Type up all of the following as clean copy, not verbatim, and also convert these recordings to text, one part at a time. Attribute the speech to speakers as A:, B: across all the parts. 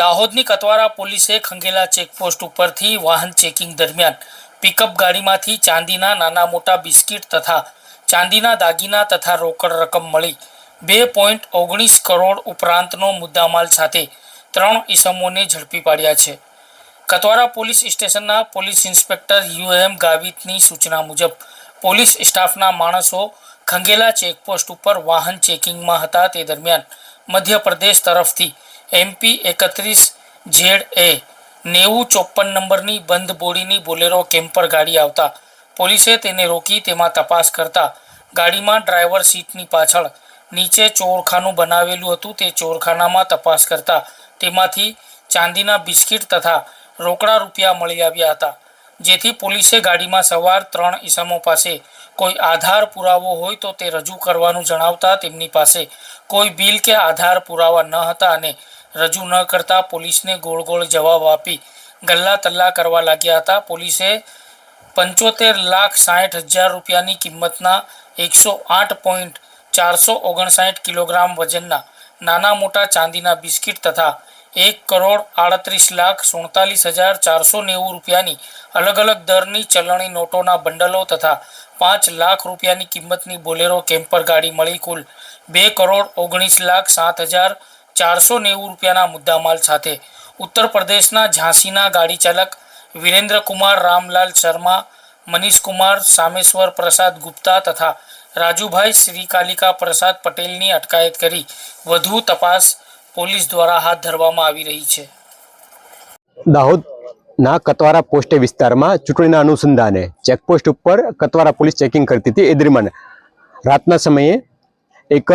A: દાહોદની કતવારા પોલીસે ખંગેલા ચેકપોસ્ટ ઉપરથી વાહન ચેકિંગ દરમિયાન પિકઅપ ગાડીમાંથી ચાંદીના નાના મોટા બિસ્કિટ તથા ચાંદીના દાગીના તથા રોકડ રકમ મળી 2.19 કરોડ ઉપરાંતનો મુદ્દામાલ સાથે 3 ઈસમોને ઝડપી પાડ્યા છે। કતવારા પોલીસ સ્ટેશનના પોલીસ ઇન્સ્પેક્ટર UM ગાવિતની સૂચના મુજબ પોલીસ સ્ટાફના માણસો ખંગેલા ચેકપોસ્ટ ઉપર વાહન ચેકિંગમાં હતા। તે દરમિયાન મધ્યપ્રદેશ તરફથી MP 31 ZA 9054 નંબરની બંધ બોડીની બોલેરો કેમ્પર ગાડી આવતા પોલીસે તેને રોકી તેમાં તપાસ કરતા ગાડીમાં ડ્રાઈવર સીટની પાછળ નીચે ચોરખાનું બનાવેલું હતું। તે ચોરખાનામાં તપાસ કરતા તેમાંથી ચાંદીના બિસ્કિટ તથા રોકડા રૂપિયા મળી આવ્યા હતા, જેથી પોલીસે ગાડીમાં સવાર 3 ઈસમો પાસે કોઈ આધાર પુરાવો હોય તો તે રજૂ કરવાનું જણાવતા તેમની પાસે કોઈ બિલ કે આધાર પુરાવા ન હતા અને રજૂ ન કરતા પોલીસને ગોળ ગોળ જવાબ આપી ગલ્લા તલ્લા કરવા લાગ્યા હતા। પોલીસે 75,60,000 રૂપિયાની કિંમતના 108.459 કિલોગ્રામ વજનના નાના મોટા ચાંદીના બિસ્કિટ તથા 1,38,47,490 રૂપિયાની અલગ અલગ દરની ચલણી નોટોના બંડલો તથા 5 લાખ રૂપિયાની કિંમતની બોલેરો કેમ્પર ગાડી મળી કુલ 2,19,07,490 રૂપિયાના મુદ્દામાલ સાથે ઉત્તર પ્રદેશના ઝાંસીના ગાડી ચાલક વીરેન્દ્ર કુમાર રામલાલ શર્મા, મનીષ કુમાર સામેશ્वर प्रसाद गुप्ता तथा राजूभाई श्रीकालिका प्रसाद पटेलनी अटकायत करी વધુ તપાસ પોલીસ દ્વારા હાથ ધરવામાં આવી રહી છે।
B: દાહોદના કતવારા પોસ્ટે વિસ્તારમાં ચૂંટણીના અનુસંધાને ચેકપોસ્ટ ઉપર કતવારા પોલીસ ચેકિંગ કરતી હતી। એ દરમિયાન રાતના સમયે એક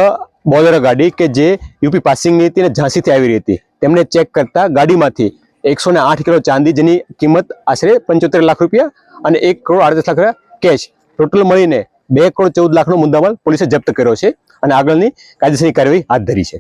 B: બોલેરો ગાડી કે જે યુપી પાસિંગની હતી અને ઝાંસીથી આવી રહી હતી તેમને ચેક કરતા ગાડીમાંથી 108 કિલો ચાંદી જેની કિંમત આશરે 75 લાખ રૂપિયા અને 1 કરોડ 38 લાખ રૂપિયા કેશ ટોટલ મળીને 2 કરોડ 14 લાખનો મુદ્દામાલ પોલીસે જપ્ત કર્યો છે અને આગળની કાયદેસરની કાર્યવાહી હાથ ધરી છે।